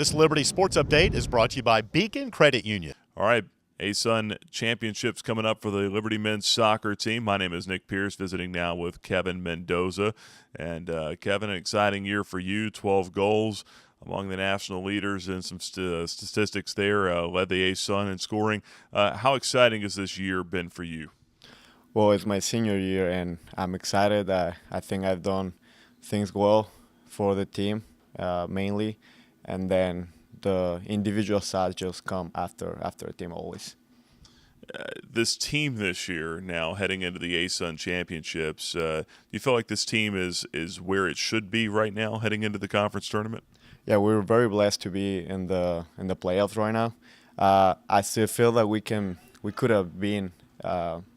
This Liberty Sports Update is brought to you by Beacon Credit Union. All right, ASUN championships coming up for the Liberty men's soccer team. My name is Nick Pierce, visiting now with Kevin Mendoza. And Kevin, an exciting year for you, 12 goals among the national leaders and some statistics there, led the ASUN in scoring. How exciting has this year been for you? Well, it's my senior year, and I'm excited. I think I've done things well for the team, mainly, and then the individual side just come after a team always. This team this year, now heading into the ASUN championships, do you feel like this team is where it should be right now, heading into the conference tournament? Yeah, we're very blessed to be in the playoffs right now. I still feel that we could have been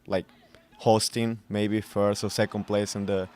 like hosting maybe first or second place in the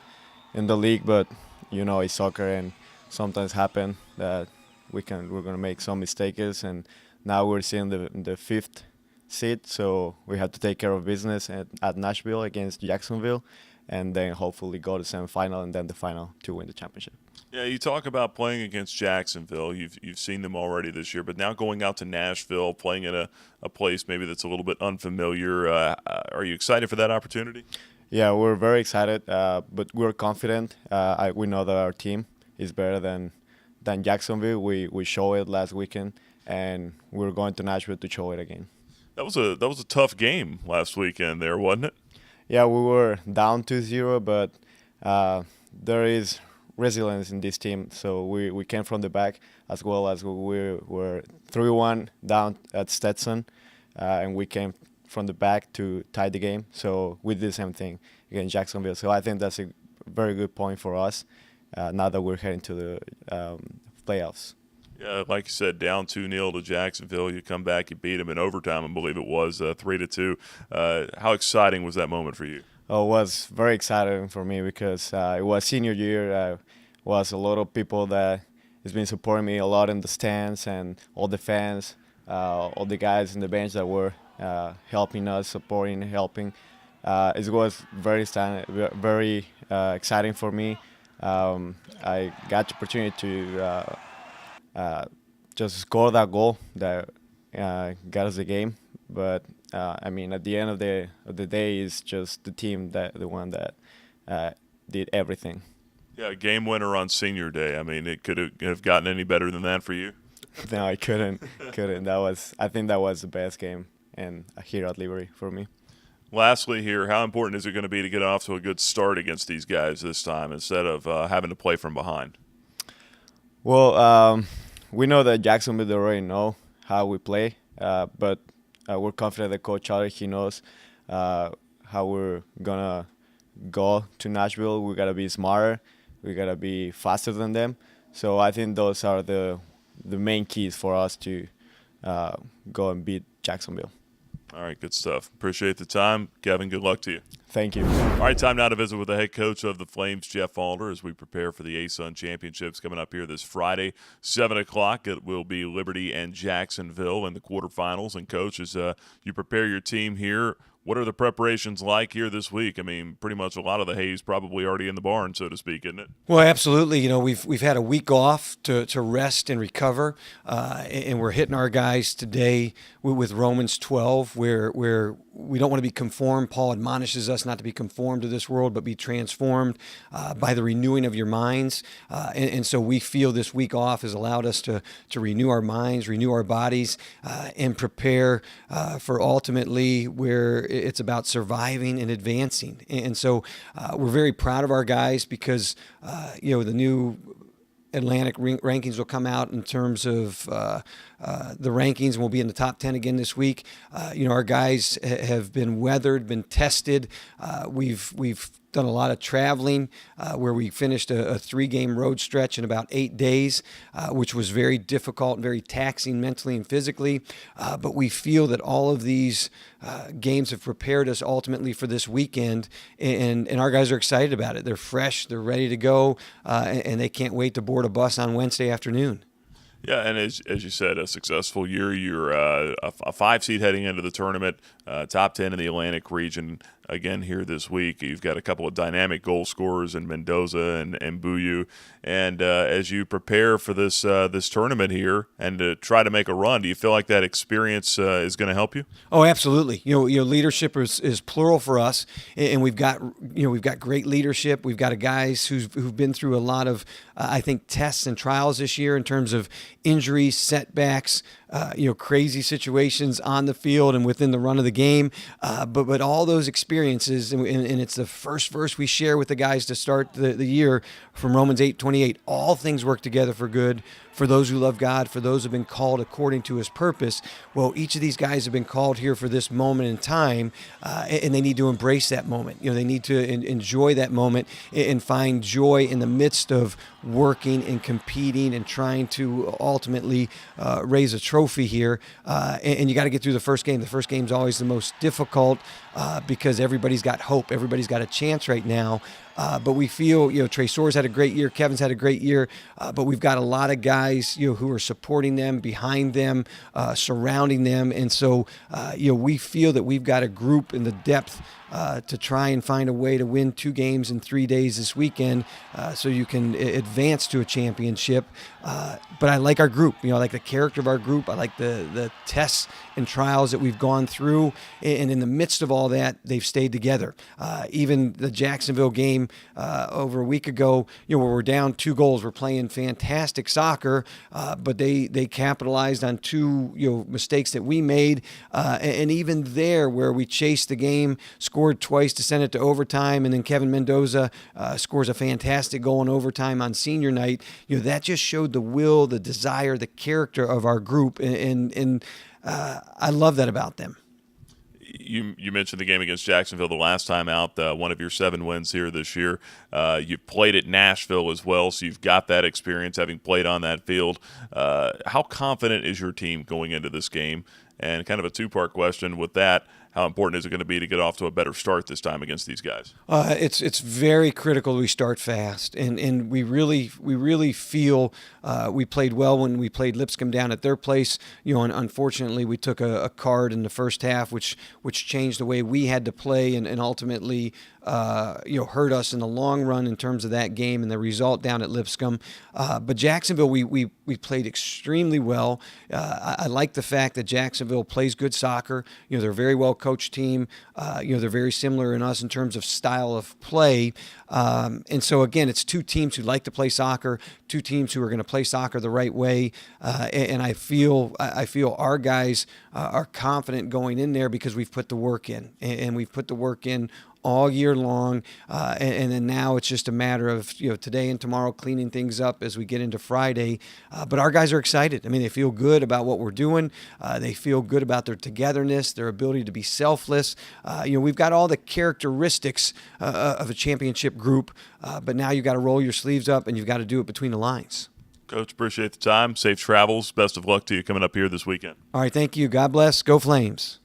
league, but you know, it's soccer and sometimes happen that we're gonna make some mistakes, and now we're seeing the fifth seed, so we have to take care of business at Nashville against Jacksonville, and then hopefully go to semifinal and then the final to win the championship. Yeah, you talk about playing against Jacksonville. You've seen them already this year, but now going out to Nashville, playing in a place maybe that's a little bit unfamiliar. Are you excited for that opportunity? Yeah, we're very excited, but we're confident. We know that our team is better than Jacksonville. We showed it last weekend, and we're going to Nashville to show it again. That was a tough game last weekend there, wasn't it? Yeah, we were down 2-0, but there is resilience in this team. So we came from the back, as well as we were 3-1 down at Stetson, and we came from the back to tie the game. So we did the same thing against Jacksonville. So I think that's a very good point for us now that we're heading to the playoffs. Yeah, like you said, down 2-0 to Jacksonville. You come back, you beat them in overtime, I believe it was 3-2. How exciting was that moment for you? Oh, it was very exciting for me because it was senior year. Was a lot of people that has been supporting me a lot in the stands, and all the fans, all the guys in the bench that were helping us, helping. It was very exciting for me. I got the opportunity to just score that goal that got us the game. But I mean, at the end of the day, it's just the team the one that did everything. Yeah, game winner on senior day. I mean, it could have gotten any better than that for you. No, I couldn't. I think that was the best game and here at Liberty for me. Lastly here, how important is it going to be to get off to a good start against these guys this time instead of having to play from behind? Well, we know that Jacksonville, they already know how we play, but we're confident that Coach Charlie, he knows how we're going to go to Nashville. We got to be smarter. We got to be faster than them. So I think those are the main keys for us to go and beat Jacksonville. All right, good stuff. Appreciate the time. Kevin, good luck to you. Thank you. All right, time now to visit with the head coach of the Flames, Jeff Alder, as we prepare for the ASUN Championships coming up here this Friday, 7 o'clock. It will be Liberty and Jacksonville in the quarterfinals. And, Coach, as you prepare your team here, what are the preparations like here this week? I mean, pretty much a lot of the hay's probably already in the barn, so to speak, isn't it? Well, absolutely. You know, we've had a week off to rest and recover, and we're hitting our guys today with Romans 12, where we don't want to be conformed. Paul admonishes us not to be conformed to this world, but be transformed by the renewing of your minds. And so we feel this week off has allowed us to renew our minds, renew our bodies, and prepare for ultimately where it's about surviving and advancing. And so we're very proud of our guys because, the new Atlantic rankings will come out in terms of the rankings, and we'll be in the top 10 again this week. Our guys have been weathered, been tested. We've done a lot of traveling where we finished a 3-game road stretch in about 8 days, which was very difficult and very taxing mentally and physically. But we feel that all of these games have prepared us ultimately for this weekend, and our guys are excited about it. They're fresh, they're ready to go, and they can't wait to board a bus on Wednesday afternoon. Yeah, and as you said, a successful year. You're a 5 seed heading into the tournament, top 10 in the Atlantic region. again here this week. You've got a couple of dynamic goal scorers in Mendoza and Buyu. And as you prepare for this this tournament here and to try to make a run, do you feel like that experience is going to help you? Oh, absolutely. Leadership is plural for us, and we've got great leadership. We've got guys who've been through a lot of I think tests and trials this year in terms of injuries, setbacks, crazy situations on the field and within the run of the game. But all those experiences, and it's the first verse we share with the guys to start the year from Romans 8:28. All things work together for good for those who love God, for those who have been called according to his purpose. Well, each of these guys have been called here for this moment in time, and they need to embrace that moment. They need to enjoy that moment and find joy in the midst of working and competing and trying to ultimately raise a trophy here. And you got to get through the first game. The first game is always the most difficult because everybody's got hope. Everybody's got a chance right now. But we feel, Trey Soares had a great year. Kevin's had a great year. But we've got a lot of guys, who are supporting them, behind them, surrounding them. And so, we feel that we've got a group in the depth to try and find a way to win 2 games in 3 days this weekend so you can advance to a championship. But I like our group. I like the character of our group. I like the tests and trials that we've gone through. And in the midst of all that, they've stayed together. Even the Jacksonville game over a week ago, where we're down 2 goals, we're playing fantastic soccer, but they capitalized on 2 mistakes that we made. And even there, where we chased the game, scored twice to send it to overtime, and then Kevin Mendoza scores a fantastic goal in overtime on senior night. That just showed the will, the desire, the character of our group, and I love that about them. You mentioned the game against Jacksonville the last time out, one of your 7 wins here this year. You played at Nashville as well, so you've got that experience having played on that field. How confident is your team going into this game? And kind of a 2-part question with that. How important is it going to be to get off to a better start this time against these guys? It's very critical we start fast, and we really feel we played well when we played Lipscomb down at their place. And unfortunately we took a card in the first half, which changed the way we had to play, and ultimately hurt us in the long run in terms of that game and the result down at Lipscomb. But Jacksonville, we played extremely well. I like the fact that Jacksonville plays good soccer. They're a very well coached team. They're very similar in us in terms of style of play. And so again, it's 2 teams who like to play soccer, 2 teams who are going to play soccer the right way. And I feel our guys are confident going in there because we've put the work in, and we've put the work in all year long, and then now it's just a matter of today and tomorrow cleaning things up as we get into Friday. But our guys are excited. I mean, they feel good about what we're doing. They feel good about their togetherness, their ability to be selfless. We've got all the characteristics of a championship group, but now you've got to roll your sleeves up and you've got to do it between the lines. Coach, appreciate the time. Safe travels. Best of luck to you coming up here this weekend. All right, thank you. God bless. Go Flames.